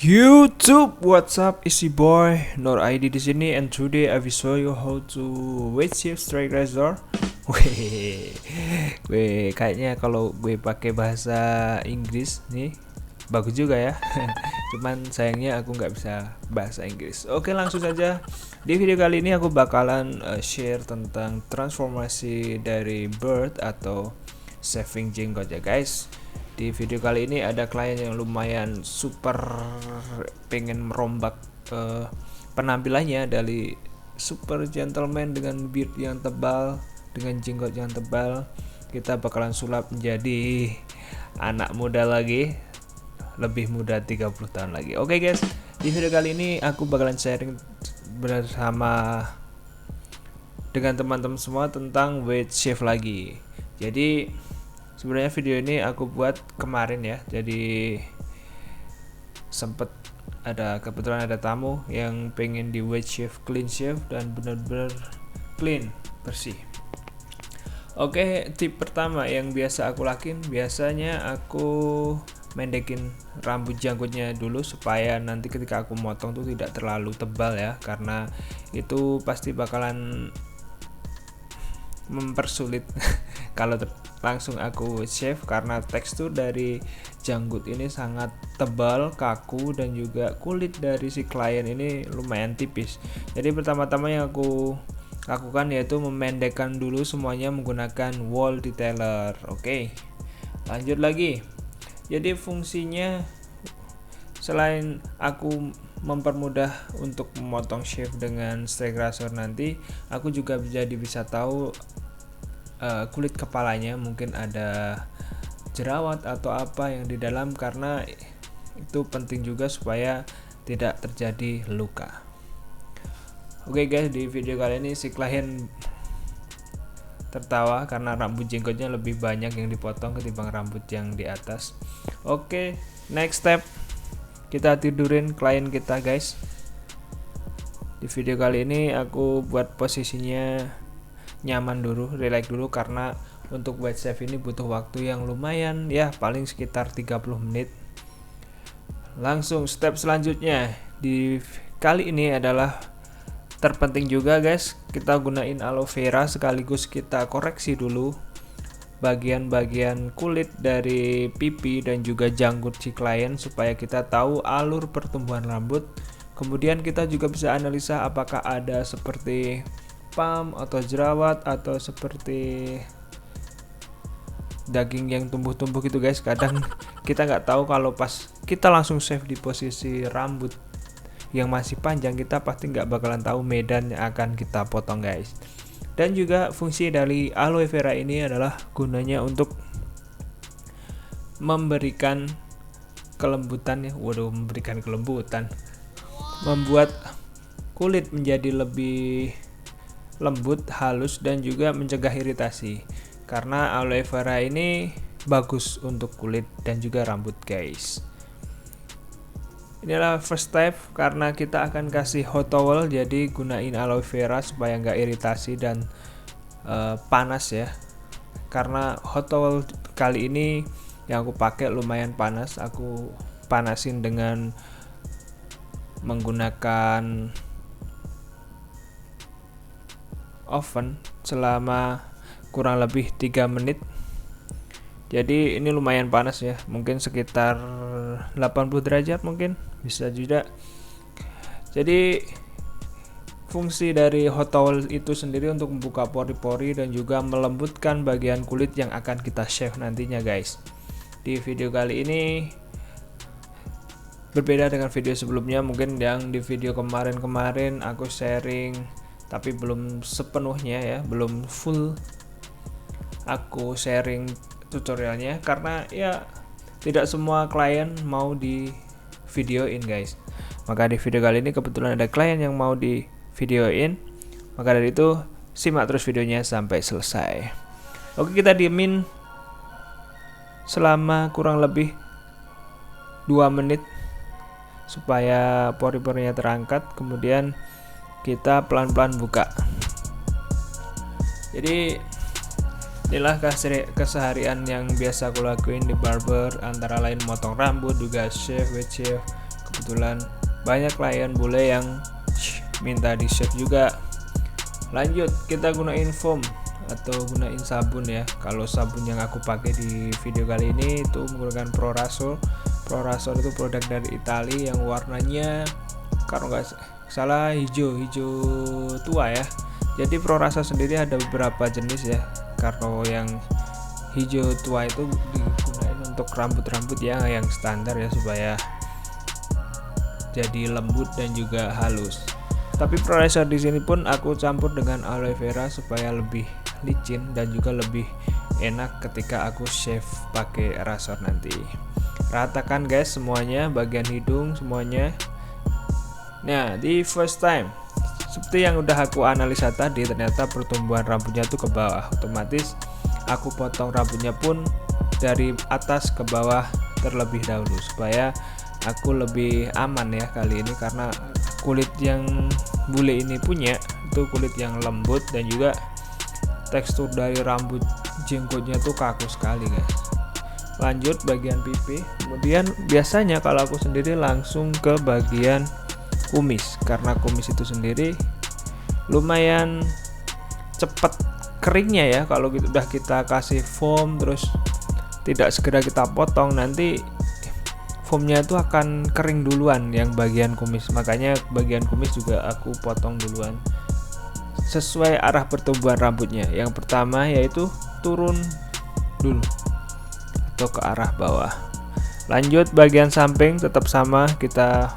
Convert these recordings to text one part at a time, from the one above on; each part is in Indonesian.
YouTube, what's up? It's your boy Nur ID di sini, and today I will show you how to weight shift straight razor. Weh, kayaknya kalau gue pakai bahasa Inggris nih bagus juga ya. Cuman sayangnya aku nggak bisa bahasa Inggris. Oke, langsung saja. Di video kali ini aku bakalan share tentang transformasi dari bird atau shaving jenggot ya guys. Di video kali ini ada klien yang lumayan super pengen merombak penampilannya dari super gentleman dengan beard yang tebal, dengan jenggot yang tebal. Kita bakalan sulap menjadi anak muda lagi, lebih muda 30 tahun lagi. Oke guys, di video kali ini aku bakalan sharing bersama dengan teman-teman semua tentang weight shift lagi. Jadi sebenarnya video ini aku buat kemarin ya, jadi sempet kebetulan ada tamu yang pengen di weight shift clean shave dan benar-benar clean, bersih. Oke, tip pertama yang biasa aku lakuin, biasanya aku mendekin rambut janggutnya dulu supaya nanti ketika aku motong tuh tidak terlalu tebal ya, karena itu pasti bakalan mempersulit kalau langsung aku shave, karena tekstur dari janggut ini sangat tebal, kaku, dan juga kulit dari si klien ini lumayan tipis. Jadi pertama-tama yang aku lakukan yaitu memendekkan dulu semuanya menggunakan wall detailer. Oke, lanjut lagi. Jadi fungsinya selain aku mempermudah untuk memotong shave dengan straight razor nanti, aku juga bisa tahu kulit kepalanya mungkin ada jerawat atau apa yang di dalam, karena itu penting juga supaya tidak terjadi luka. Oke guys, di video kali ini si klien tertawa karena rambut jenggotnya lebih banyak yang dipotong ketimbang rambut yang di atas. Oke, next step, kita tidurin klien kita guys. Di video kali ini aku buat posisinya nyaman dulu, relax dulu, karena untuk weight shave ini butuh waktu yang lumayan ya, paling sekitar 30 menit. Langsung step selanjutnya di kali ini adalah terpenting juga guys, kita gunain aloe vera sekaligus kita koreksi dulu bagian-bagian kulit dari pipi dan juga janggut si klien supaya kita tahu alur pertumbuhan rambut. Kemudian kita juga bisa analisa apakah ada seperti pam atau jerawat atau seperti daging yang tumbuh-tumbuh gitu guys. Kadang kita nggak tahu kalau pas kita langsung shave di posisi rambut yang masih panjang, kita pasti nggak bakalan tahu medan yang akan kita potong guys. Dan juga fungsi dari aloe vera ini adalah gunanya untuk memberikan kelembutan ya, memberikan kelembutan, membuat kulit menjadi lebih lembut, halus, dan juga mencegah iritasi, karena aloe vera ini bagus untuk kulit dan juga rambut guys. Inilah first step, karena kita akan kasih hot towel, jadi gunain aloe vera supaya nggak iritasi dan panas ya, karena hot towel kali ini yang aku pakai lumayan panas. Aku panasin dengan menggunakan oven selama kurang lebih 3 menit. Jadi ini lumayan panas ya, mungkin sekitar 80 derajat mungkin, bisa juga. Jadi fungsi dari hot towel itu sendiri untuk membuka pori-pori dan juga melembutkan bagian kulit yang akan kita shave nantinya guys. Di video kali ini berbeda dengan video sebelumnya, mungkin yang di video kemarin aku sharing tapi belum sepenuhnya ya, belum full aku sharing tutorialnya, karena ya tidak semua klien mau di videoin guys. Maka di video kali ini kebetulan ada klien yang mau di videoin, maka dari itu simak terus videonya sampai selesai. Oke, kita diemin selama kurang lebih 2 menit supaya pori-porinya terangkat, kemudian kita pelan-pelan buka. Jadi inilah keseharian yang biasa aku lakuin di barber, antara lain motong rambut, juga shave, weight shave, kebetulan banyak klien bule yang minta di shave juga. Lanjut, kita gunain foam atau gunain sabun ya. Kalau sabun yang aku pakai di video kali ini itu menggunakan Pro-Rasool. Pro-Rasool itu produk dari Italia yang warnanya kalau nggak salah hijau tua ya. Jadi Pro-Rasool sendiri ada beberapa jenis ya. Kalau yang hijau tua itu digunakan untuk rambut-rambut ya yang standar ya, supaya jadi lembut dan juga halus. Tapi Pro-Rasool di sini pun aku campur dengan aloe vera supaya lebih licin dan juga lebih enak ketika aku shave pakai rasor nanti. Ratakan guys semuanya, bagian hidung semuanya. Nah, di first time seperti yang udah aku analisa tadi, ternyata pertumbuhan rambutnya tuh ke bawah. Otomatis aku potong rambutnya pun dari atas ke bawah terlebih dahulu supaya aku lebih aman ya kali ini, karena kulit yang bule ini punya itu kulit yang lembut dan juga tekstur dari rambut jenggotnya tuh kaku sekali guys. Lanjut bagian pipi, kemudian biasanya kalau aku sendiri langsung ke bagian kumis, karena kumis itu sendiri lumayan cepat keringnya ya. Kalau udah kita kasih foam terus tidak segera kita potong, nanti foamnya itu akan kering duluan yang bagian kumis. Makanya bagian kumis juga aku potong duluan sesuai arah pertumbuhan rambutnya. Yang pertama yaitu turun dulu atau ke arah bawah. Lanjut bagian samping tetap sama, kita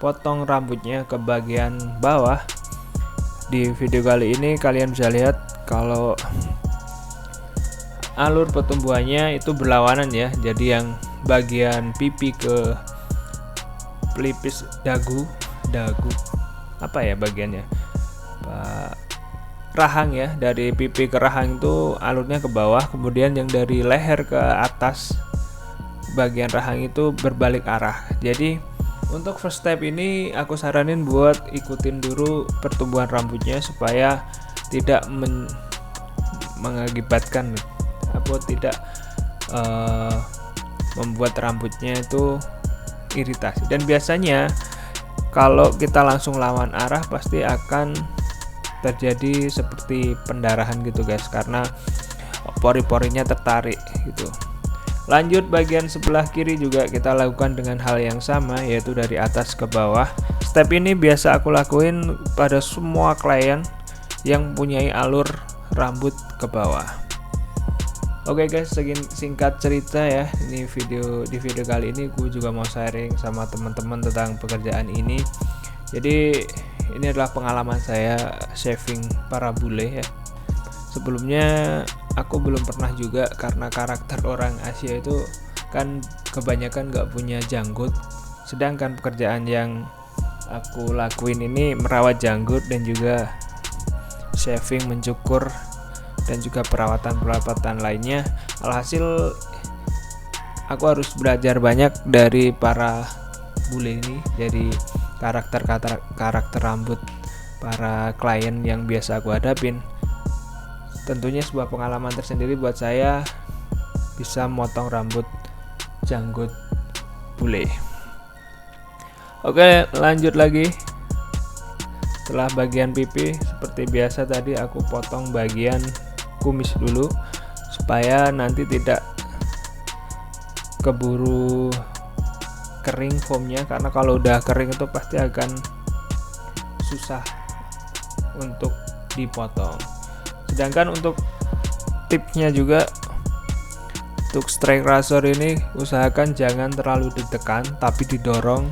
potong rambutnya ke bagian bawah. Di video kali ini kalian bisa lihat kalau alur pertumbuhannya itu berlawanan ya. Jadi yang bagian pipi ke pelipis dagu apa ya bagiannya, rahang ya, dari pipi ke rahang itu alurnya ke bawah. Kemudian yang dari leher ke atas bagian rahang itu berbalik arah. Jadi untuk first step ini aku saranin buat ikutin dulu pertumbuhan rambutnya supaya tidak mengakibatkan atau tidak membuat rambutnya itu iritasi. Dan biasanya kalau kita langsung lawan arah pasti akan terjadi seperti pendarahan gitu guys, karena pori-porinya tertarik gitu. Lanjut bagian sebelah kiri juga kita lakukan dengan hal yang sama, yaitu dari atas ke bawah. Step ini biasa aku lakuin pada semua klien yang punyai alur rambut ke bawah. Oke guys, singkat cerita ya, ini di video kali ini gue juga mau sharing sama teman-teman tentang pekerjaan ini. Jadi ini adalah pengalaman saya shaving para bule ya. Sebelumnya aku belum pernah juga, karena karakter orang Asia itu kan kebanyakan gak punya janggut. Sedangkan pekerjaan yang aku lakuin ini merawat janggut dan juga shaving, mencukur, dan juga perawatan lainnya. Alhasil aku harus belajar banyak dari para bule ini, dari karakter rambut para klien yang biasa aku hadapin. Tentunya sebuah pengalaman tersendiri buat saya bisa motong rambut janggut bule. Oke, lanjut lagi. Setelah bagian pipi, seperti biasa tadi aku potong bagian kumis dulu supaya nanti tidak keburu kering foamnya, karena kalau udah kering itu pasti akan susah untuk dipotong. Sedangkan untuk tipsnya juga, untuk straight razor ini usahakan jangan terlalu ditekan tapi didorong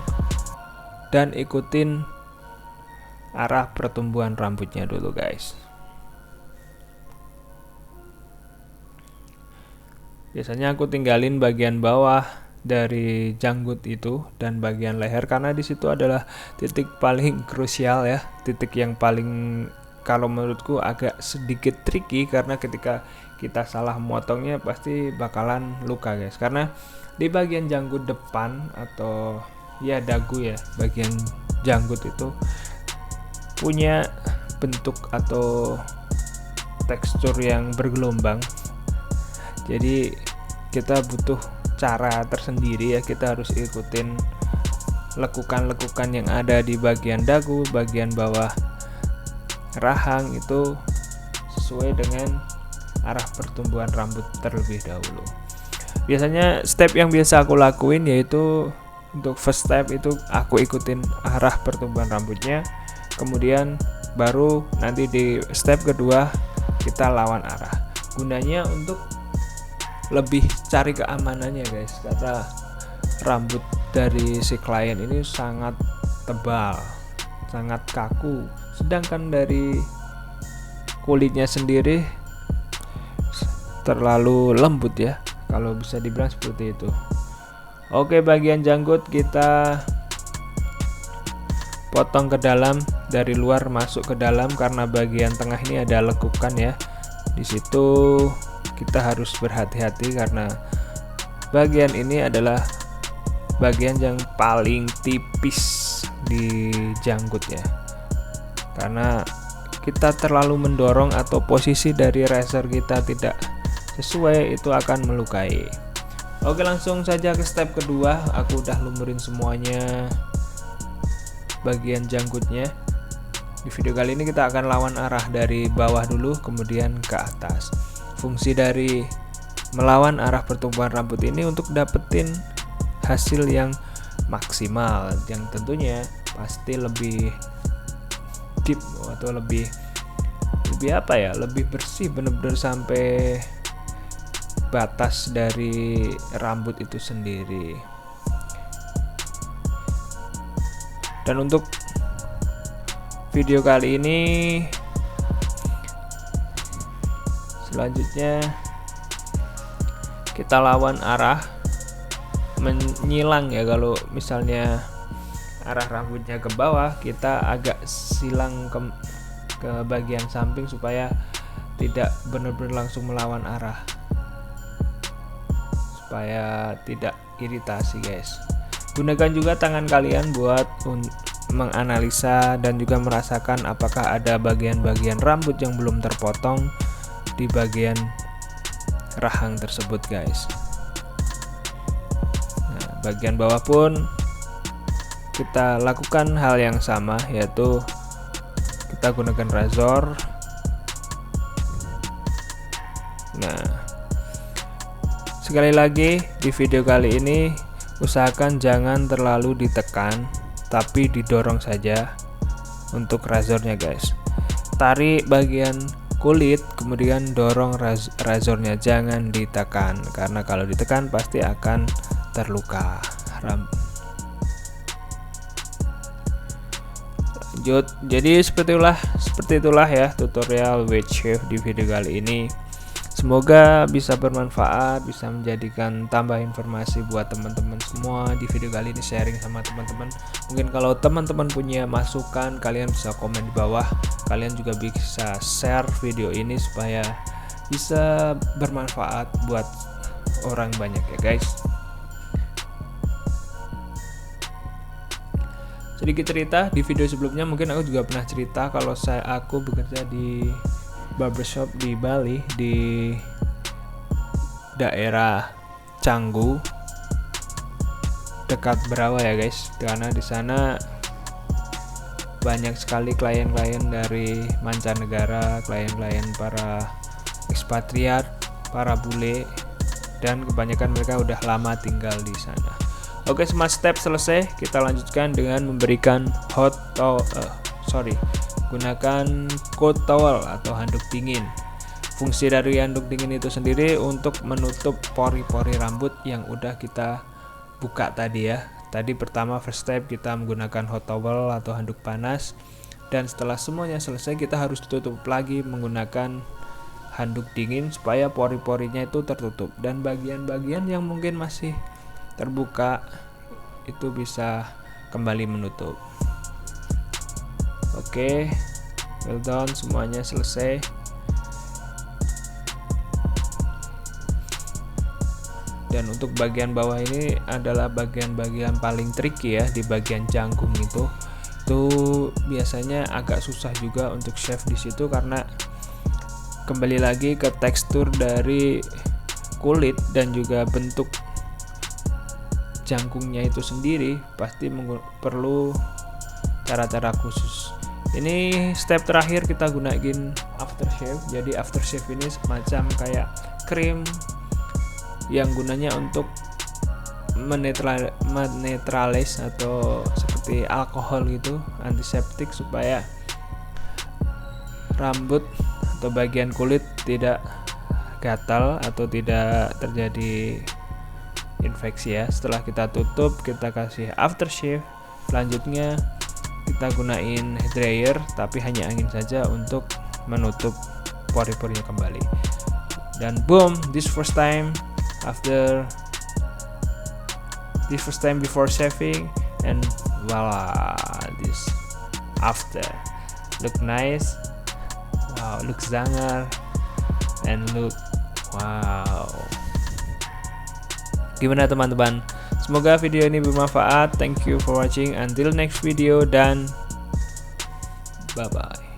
dan ikutin arah pertumbuhan rambutnya dulu guys. Biasanya aku tinggalin bagian bawah dari janggut itu dan bagian leher, karena di situ adalah titik paling krusial ya, titik yang paling kalau menurutku agak sedikit tricky, karena ketika kita salah motongnya pasti bakalan luka guys. Karena di bagian janggut depan atau ya dagu ya, bagian janggut itu punya bentuk atau tekstur yang bergelombang. Jadi kita butuh cara tersendiri ya, kita harus ikutin lekukan-lekukan yang ada di bagian dagu, bagian bawah rahang itu sesuai dengan arah pertumbuhan rambut terlebih dahulu. Biasanya step yang biasa aku lakuin yaitu untuk first step itu aku ikutin arah pertumbuhan rambutnya, kemudian baru nanti di step kedua kita lawan arah. Gunanya untuk lebih cari keamanannya guys, karena rambut dari si klien ini sangat tebal, sangat kaku, sedangkan dari kulitnya sendiri terlalu lembut ya, kalau bisa dibilang seperti itu. Oke, bagian janggut kita potong ke dalam, dari luar masuk ke dalam, karena bagian tengah ini ada lekukan ya. Di situ kita harus berhati-hati karena bagian ini adalah bagian yang paling tipis di janggut ya. Karena kita terlalu mendorong atau posisi dari razor kita tidak sesuai, itu akan melukai. Oke, langsung saja ke step kedua. Aku udah lumurin semuanya bagian janggutnya. Di video kali ini kita akan lawan arah dari bawah dulu kemudian ke atas. Fungsi dari melawan arah pertumbuhan rambut ini untuk dapetin hasil yang maksimal, yang tentunya pasti lebih deep atau lebih apa ya, lebih bersih, bener-bener sampai batas dari rambut itu sendiri. Dan untuk video kali ini selanjutnya kita lawan arah menyilang ya. Kalau misalnya arah rambutnya ke bawah, kita agak silang ke bagian samping supaya tidak benar-benar langsung melawan arah, supaya tidak iritasi guys. Gunakan juga tangan kalian buat menganalisa dan juga merasakan apakah ada bagian-bagian rambut yang belum terpotong di bagian rahang tersebut guys. Nah, bagian bawah pun kita lakukan hal yang sama, yaitu kita gunakan razor. Nah, sekali lagi di video kali ini usahakan jangan terlalu ditekan, tapi didorong saja untuk razornya guys. Tarik bagian kulit kemudian dorong razornya, jangan ditekan, karena kalau ditekan pasti akan terluka. Lanjut, jadi seperti itulah ya tutorial wave shave di video kali ini. Semoga bisa bermanfaat, bisa menjadikan tambah informasi buat teman-teman semua. Di video kali ini sharing sama teman-teman. Mungkin kalau teman-teman punya masukan, kalian bisa komen di bawah. Kalian juga bisa share video ini supaya bisa bermanfaat buat orang banyak ya guys. Sedikit cerita, di video sebelumnya mungkin aku juga pernah cerita kalau aku bekerja di barbershop di Bali, di daerah Canggu dekat Berawa ya guys. Karena di sana banyak sekali klien-klien dari mancanegara, klien-klien para ekspatriat, para bule, dan kebanyakan mereka udah lama tinggal di sana. Oke, smart step selesai. Kita lanjutkan dengan memberikan gunakan cold towel atau handuk dingin. Fungsi dari handuk dingin itu sendiri untuk menutup pori-pori rambut yang udah kita buka tadi ya. Tadi pertama first step kita menggunakan hot towel atau handuk panas, dan setelah semuanya selesai kita harus tutup lagi menggunakan handuk dingin supaya pori-porinya itu tertutup, dan bagian-bagian yang mungkin masih terbuka itu bisa kembali menutup. Oke, well done, semuanya selesai. Dan untuk bagian bawah ini adalah bagian-bagian paling tricky ya, di bagian janggung itu biasanya agak susah juga untuk shave di situ, karena kembali lagi ke tekstur dari kulit dan juga bentuk jangkungnya itu sendiri pasti perlu cara-cara khusus. Ini step terakhir kita gunain aftershave. Jadi aftershave ini semacam kayak krim yang gunanya untuk menetralis atau seperti alkohol gitu, antiseptik, supaya rambut atau bagian kulit tidak gatal atau tidak terjadi infeksi ya. Setelah kita tutup, kita kasih aftershave. Selanjutnya kita gunain hair dryer, tapi hanya angin saja untuk menutup pori-porinya kembali. Dan boom, this first time before shaving, and voila, this after look nice. Wow, look zangar and look wow. Gimana teman-teman? Semoga video ini bermanfaat. Thank you for watching. Until next video, dan bye bye.